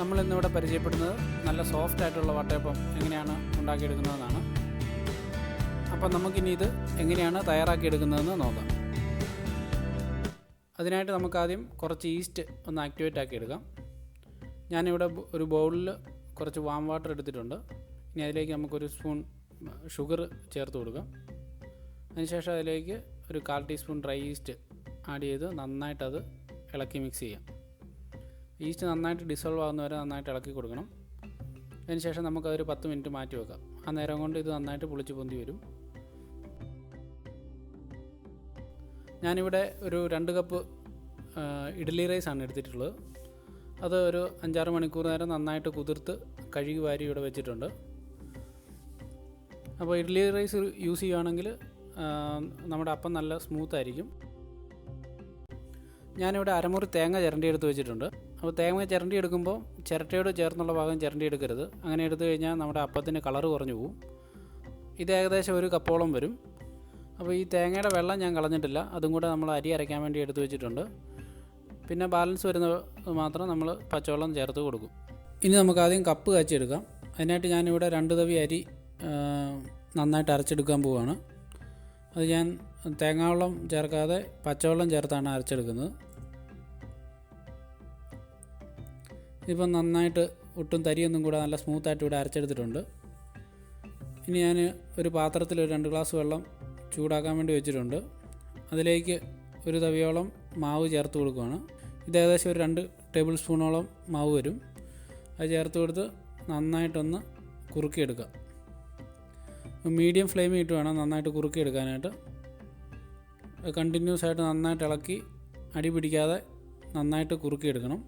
നമ്മളിന്നിവിടെ പരിചയപ്പെടുന്നത് നല്ല സോഫ്റ്റ് ആയിട്ടുള്ള വട്ടയപ്പം എങ്ങനെയാണ് ഉണ്ടാക്കിയെടുക്കുന്നതെന്നാണ്. അപ്പം നമുക്കിനി ഇത് എങ്ങനെയാണ് തയ്യാറാക്കിയെടുക്കുന്നതെന്ന് നോക്കാം. അതിനായിട്ട് നമുക്കാദ്യം കുറച്ച് ഈസ്റ്റ് ഒന്ന് ആക്ടിവേറ്റ് ആക്കി എടുക്കാം. ഞാനിവിടെ ഒരു ബൗളിൽ കുറച്ച് വാം വാട്ടർ എടുത്തിട്ടുണ്ട്. ഇനി അതിലേക്ക് നമുക്കൊരു സ്പൂൺ ഷുഗർ ചേർത്ത് കൊടുക്കാം. അതിനുശേഷം അതിലേക്ക് ഒരു 1/4 ടീസ്പൂൺ ഡ്രൈ ഈസ്റ്റ് ആഡ് ചെയ്ത് നന്നായിട്ടത് ഇളക്കി മിക്സ് ചെയ്യാം. ഈസ്റ്റ് നന്നായിട്ട് ഡിസോൾവ് ആകുന്ന വരെ നന്നായിട്ട് ഇളക്കി കൊടുക്കണം. അതിനുശേഷം നമുക്കതൊരു 10 മിനിറ്റ് മാറ്റി വെക്കാം. ആ നേരം കൊണ്ട് ഇത് നന്നായിട്ട് പുളിച്ച് പൊന്തി വരും. ഞാനിവിടെ ഒരു 2 കപ്പ് ഇഡ്ഡലി റൈസാണ് എടുത്തിട്ടുള്ളത്. അത് ഒരു 5-6 മണിക്കൂർ നേരം നന്നായിട്ട് കുതിർത്ത് കഴുകി വാരി ഇവിടെ വെച്ചിട്ടുണ്ട്. അപ്പോൾ ഇഡ്ഡലി റൈസ് യൂസ് ചെയ്യുകയാണെങ്കിൽ നമ്മുടെ അപ്പം നല്ല സ്മൂത്തായിരിക്കും. ഞാനിവിടെ അരമുറി തേങ്ങ ചിരണ്ടി എടുത്ത് വെച്ചിട്ടുണ്ട്. അപ്പോൾ തേങ്ങ ചിരണ്ടി എടുക്കുമ്പോൾ ചിരട്ടയോട് ചേർന്നുള്ള ഭാഗം ചിരണ്ടി എടുക്കരുത്. അങ്ങനെ എടുത്തു കഴിഞ്ഞാൽ നമ്മുടെ അപ്പത്തിന് കളർ കുറഞ്ഞു പോകും. ഇത് ഏകദേശം 1 കപ്പോളം വരും. അപ്പോൾ ഈ തേങ്ങയുടെ വെള്ളം ഞാൻ കളഞ്ഞിട്ടില്ല. അതും കൂടെ നമ്മൾ അരി അരയ്ക്കാൻ വേണ്ടി എടുത്തു വെച്ചിട്ടുണ്ട്. പിന്നെ ബാലൻസ് വരുന്നത് മാത്രം നമ്മൾ പച്ചവെള്ളം ചേർത്ത് കൊടുക്കും. ഇനി നമുക്ക് ആദ്യം കപ്പ് കാച്ചിയെടുക്കാം. അതിനായിട്ട് ഞാനിവിടെ 2 തവി അരി നന്നായിട്ട് അരച്ചെടുക്കാൻ പോവുകയാണ്. അത് ഞാൻ തേങ്ങാവെള്ളം ചേർക്കാതെ പച്ചവെള്ളം ചേർത്താണ് അരച്ചെടുക്കുന്നത്. ഇപ്പം നന്നായിട്ട് ഒട്ടും തരിയൊന്നും കൂടെ നല്ല സ്മൂത്തായിട്ട് ഇവിടെ അരച്ചെടുത്തിട്ടുണ്ട്. ഇനി ഞാൻ ഒരു പാത്രത്തിൽ 2 ഗ്ലാസ് വെള്ളം ചൂടാക്കാൻ വേണ്ടി വെച്ചിട്ടുണ്ട്. അതിലേക്ക് 1 തവിയോളം മാവ് ചേർത്ത് കൊടുക്കുകയാണ്. ഇത് ഏകദേശം ഒരു 2 ടേബിൾ സ്പൂണോളം മാവ് വരും. അത് ചേർത്ത് കൊടുത്ത് നന്നായിട്ടൊന്ന് കുറുക്കിയെടുക്കുക. മീഡിയം ഫ്ലെയിമിൽ ഇട്ട് വേണം നന്നായിട്ട് കുറുക്കിയെടുക്കാനായിട്ട്. കണ്ടിന്യൂസ് ആയിട്ട് നന്നായിട്ട് ഇളക്കി അടി പിടിക്കാതെ നന്നായിട്ട് കുറുക്കിയെടുക്കണം.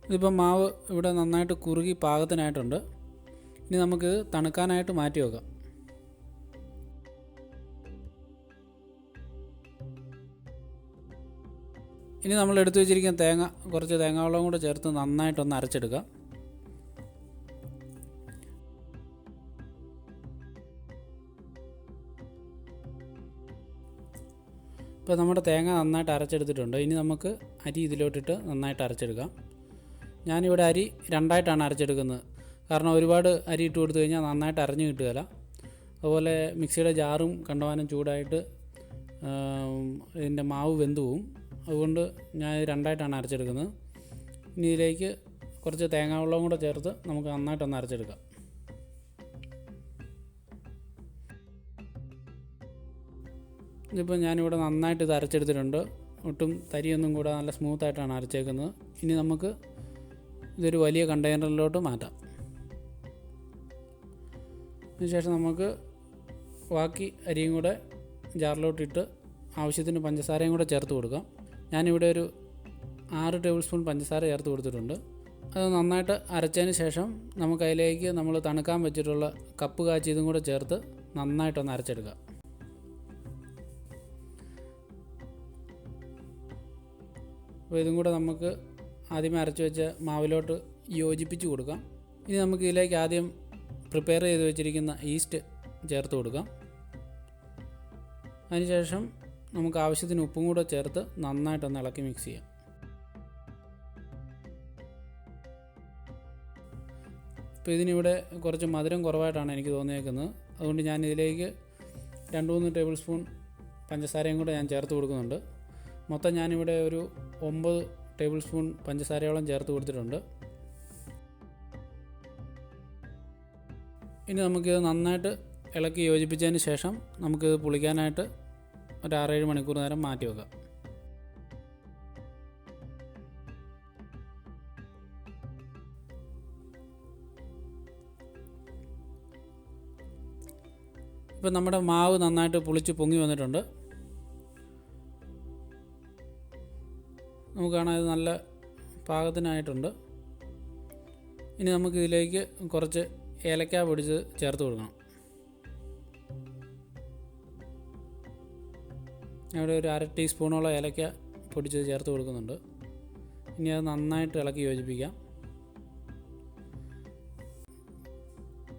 ഇതിപ്പോൾ മാവ് ഇവിടെ നന്നായിട്ട് കുറുകി പാകത്തിനായിട്ടുണ്ട്. ഇനി നമുക്ക് തണുക്കാനായിട്ട് മാറ്റി വെക്കാം. ഇനി നമ്മൾ എടുത്തു വെച്ചിരിക്കുന്ന കുറച്ച് തേങ്ങാവെള്ളം കൂടെ ചേർത്ത് നന്നായിട്ടൊന്ന് അരച്ചെടുക്കാം. ഇപ്പോൾ നമ്മുടെ തേങ്ങ നന്നായിട്ട് അരച്ചെടുത്തിട്ടുണ്ട്. ഇനി നമുക്ക് അരി ഇതിലോട്ടിട്ട് നന്നായിട്ട് അരച്ചെടുക്കാം. ഞാനിവിടെ അരി 2ആയിട്ടാണ് അരച്ചെടുക്കുന്നത്. കാരണം ഒരുപാട് അരി ഇട്ട് കൊടുത്തു കഴിഞ്ഞാൽ നന്നായിട്ട് അരഞ്ഞു കിട്ടുകയില്ല. അതുപോലെ മിക്സിയുടെ ജാറും കണ്ടമാനം ചൂടായിട്ട് ഇതിൻ്റെ മാവ് വെന്ത് പോവും. അതുകൊണ്ട് ഞാൻ 2ആയിട്ടാണ് അരച്ചെടുക്കുന്നത്. ഇനി ഇതിലേക്ക് കുറച്ച് തേങ്ങാവെള്ളം കൂടെ ചേർത്ത് നമുക്ക് നന്നായിട്ടൊന്ന് അരച്ചെടുക്കാം. ഇതിപ്പോൾ ഞാനിവിടെ നന്നായിട്ട് ഇത് അരച്ചെടുത്തിട്ടുണ്ട്. ഒട്ടും തരിയൊന്നും കൂടെ നല്ല സ്മൂത്തായിട്ടാണ് അരച്ചേക്കുന്നത്. ഇനി നമുക്ക് ഇതൊരു വലിയ കണ്ടെയ്നറിലോട്ട് മാറ്റാം. അതിനുശേഷം നമുക്ക് ബാക്കി അരിയും കൂടെ ജാറിലോട്ടിട്ട് ആവശ്യത്തിന് പഞ്ചസാരയും കൂടെ ചേർത്ത് കൊടുക്കാം. ഞാനിവിടെ ഒരു 6 ടേബിൾ സ്പൂൺ പഞ്ചസാര ചേർത്ത് കൊടുത്തിട്ടുണ്ട്. അത് നന്നായിട്ട് അരച്ചതിന് ശേഷം നമുക്ക് അതിലേക്ക് നമ്മൾ തണുക്കാൻ വെച്ചിട്ടുള്ള കപ്പ് കാച്ചിയതും കൂടെ ചേർത്ത് നന്നായിട്ടൊന്ന് അരച്ചെടുക്കാം. അപ്പോൾ ഇതും കൂടെ നമുക്ക് ആദ്യമേ അരച്ച് വെച്ച മാവിലോട്ട് യോജിപ്പിച്ച് കൊടുക്കാം. ഇനി നമുക്ക് ഇതിലേക്ക് ആദ്യം പ്രിപ്പയർ ചെയ്ത് വെച്ചിരിക്കുന്ന ഈസ്റ്റ് ചേർത്ത് കൊടുക്കാം. അതിനുശേഷം നമുക്ക് ആവശ്യത്തിന് ഉപ്പും കൂടെ ചേർത്ത് നന്നായിട്ടൊന്ന് ഇളക്കി മിക്സ് ചെയ്യാം. ഇപ്പോൾ ഇതിനിവിടെ കുറച്ച് മധുരം കുറവായിട്ടാണ് എനിക്ക് തോന്നിയേക്കുന്നത്. അതുകൊണ്ട് ഞാൻ ഇതിലേക്ക് 2-3 ടേബിൾ സ്പൂൺ പഞ്ചസാരയും കൂടെ ഞാൻ ചേർത്ത് കൊടുക്കുന്നുണ്ട്. മൊത്തം ഞാനിവിടെ ഒരു 9 ടേബിൾ സ്പൂൺ പഞ്ചസാരയോളം ചേർത്ത് കൊടുത്തിട്ടുണ്ട്. ഇനി നമുക്കിത് നന്നായിട്ട് ഇളക്കി യോജിപ്പിച്ചതിന് ശേഷം നമുക്കിത് പുളിക്കാനായിട്ട് ഒരു 6-7 മണിക്കൂർ നേരം മാറ്റി വെക്കാം. ഇപ്പം നമ്മുടെ മാവ് നന്നായിട്ട് പുളിച്ച് പൊങ്ങി വന്നിട്ടുണ്ട്. നമുക്ക് കാണാൻ ഇത് നല്ല പാകത്തിനായിട്ടുണ്ട്. ഇനി നമുക്കിതിലേക്ക് കുറച്ച് ഏലക്ക പൊടിച്ച് ചേർത്ത് കൊടുക്കണം. ഇവിടെ ഒരു 1/2 ടീസ്പൂണോളം ഏലക്ക പൊടിച്ച് ചേർത്ത് കൊടുക്കുന്നുണ്ട്. ഇനി അത് നന്നായിട്ട് ഇളക്കി യോജിപ്പിക്കാം.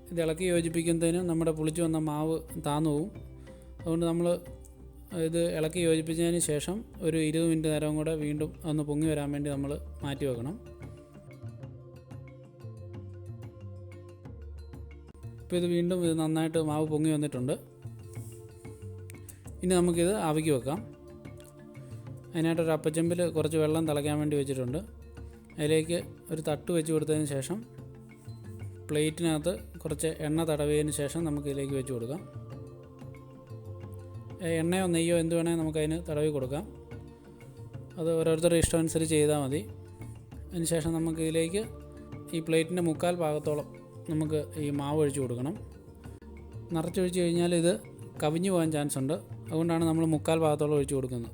ഇത് ഇളക്കി യോജിപ്പിക്കുന്നതിന് നമ്മുടെ പുളിച്ച് വന്ന മാവ് താന്നു പോവും. അതുകൊണ്ട് നമ്മൾ ഇത് ഇളക്കി യോജിപ്പിച്ചതിന് ശേഷം ഒരു 20 മിനിറ്റ് നേരം കൂടെ വീണ്ടും ഒന്ന് പൊങ്ങി വരാൻ വേണ്ടി നമ്മൾ മാറ്റി വെക്കണം. ഇപ്പോൾ ഇത് വീണ്ടും നന്നായിട്ട് മാവ് പൊങ്ങി വന്നിട്ടുണ്ട്. ഇനി നമുക്കിത് ആവിക്ക് വെക്കാം. അതിനായിട്ടൊരു അപ്പച്ചമ്പിൽ കുറച്ച് വെള്ളം തിളയ്ക്കാൻ വേണ്ടി വെച്ചിട്ടുണ്ട്. അതിലേക്ക് ഒരു തട്ട് വെച്ച് കൊടുത്തതിന് ശേഷം പ്ലേറ്റിനകത്ത് കുറച്ച് എണ്ണ തടവിയതിന് ശേഷം നമുക്കിതിലേക്ക് വെച്ച് കൊടുക്കാം. എണ്ണയോ നെയ്യോ എന്ത് വേണമെങ്കിൽ നമുക്കതിന് തടവി കൊടുക്കാം. അത് ഓരോരുത്തരുടെ ഇഷ്ടം അനുസരിച്ച് ചെയ്താൽ മതി. അതിന് ശേഷം നമുക്കിതിലേക്ക് ഈ പ്ലേറ്റിൻ്റെ 1/4 ഭാഗത്തോളം നമുക്ക് ഈ മാവ് ഒഴിച്ച് കൊടുക്കണം. നിറച്ചൊഴിച്ച് കഴിഞ്ഞാൽ ഇത് കവിഞ്ഞു പോകാൻ ചാൻസ് ഉണ്ട്. അതുകൊണ്ടാണ് നമ്മൾ 1/4 ഭാഗത്തോളം ഒഴിച്ച് കൊടുക്കുന്നത്.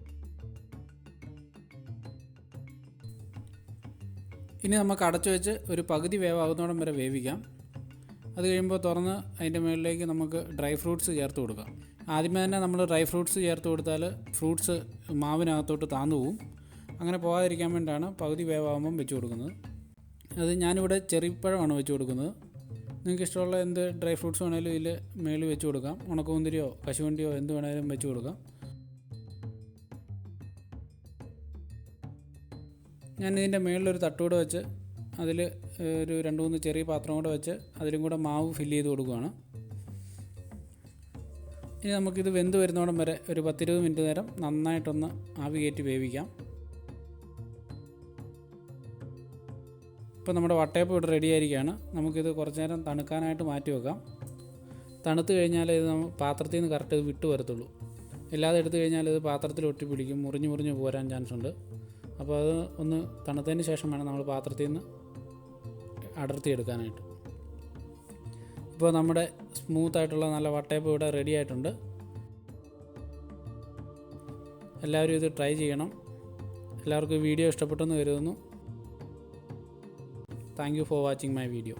ഇനി നമുക്ക് അടച്ചു വെച്ച് ഒരു പകുതി വേവാകുന്നോടം വരെ വേവിക്കാം. അത് കഴിയുമ്പോൾ തുറന്ന് അതിൻ്റെ മുകളിലേക്ക് നമുക്ക് ഡ്രൈ ഫ്രൂട്ട്സ് ചേർത്ത് കൊടുക്കാം. ആദ്യമേ തന്നെ നമ്മൾ ഡ്രൈ ഫ്രൂട്ട്സ് ചേർത്ത് കൊടുത്താൽ ഫ്രൂട്ട്സ് മാവിനകത്തോട്ട് താന്നു പോവും. അങ്ങനെ പോകാതിരിക്കാൻ വേണ്ടിയാണ് പകുതി വേവാകുമ്പം വെച്ച് കൊടുക്കുന്നത്. അത് ഞാനിവിടെ ചെറിപ്പഴമാണ് വെച്ച് കൊടുക്കുന്നത്. നിങ്ങൾക്ക് ഇഷ്ടമുള്ള എന്ത് ഡ്രൈ ഫ്രൂട്ട്സ് വേണമെങ്കിലും ഇതിൽ മേളിൽ വെച്ച് കൊടുക്കാം. ഉണക്കമുന്തിരിയോ കശുവണ്ടിയോ എന്ത് വേണമെങ്കിലും വെച്ച് കൊടുക്കാം. ഞാൻ ഇതിൻ്റെ മേളിലൊരു തട്ടുകൂടെ വെച്ച് അതിൽ ഒരു 2-3 ചെറിയ പാത്രം കൂടെ വെച്ച് അതിലും കൂടെ മാവ് ഫില്ല് ചെയ്ത് കൊടുക്കുകയാണ്. ഇനി നമുക്കിത് വെന്ത് വരുന്നോടം വരെ ഒരു 10-20 മിനിറ്റ് നേരം നന്നായിട്ടൊന്ന് ആവി കയറ്റി വേവിക്കാം. ഇപ്പോൾ നമ്മുടെ വട്ടയപ്പം ഇവിടെ റെഡി ആയിരിക്കുകയാണ്. നമുക്കിത് കുറച്ച് നേരം തണുക്കാനായിട്ട് മാറ്റി വെക്കാം. തണുത്ത് കഴിഞ്ഞാൽ ഇത് പാത്രത്തിൽ നിന്ന് കറക്റ്റ് ഇത് വിട്ട് വരത്തുള്ളൂ. ഇല്ലാതെ എടുത്തു കഴിഞ്ഞാൽ ഇത് പാത്രത്തിൽ ഒട്ടിപ്പിടിക്കും, മുറിഞ്ഞ് പോരാൻ ചാൻസ് ഉണ്ട്. അപ്പോൾ അത് ഒന്ന് തണുത്തതിന് ശേഷം വേണം നമ്മൾ പാത്രത്തിൽ നിന്ന് അടർത്തിയെടുക്കാനായിട്ട്. ഇപ്പോൾ നമ്മുടെ സ്മൂത്തായിട്ടുള്ള നല്ല വട്ടയപ്പം ഇവിടെ റെഡി ആയിട്ടുണ്ട്. എല്ലാവരും ഇത് ട്രൈ ചെയ്യണം. എല്ലാവർക്കും വീഡിയോ ഇഷ്ടപ്പെട്ടെന്ന് കരുതുന്നു. Thank you for watching my video.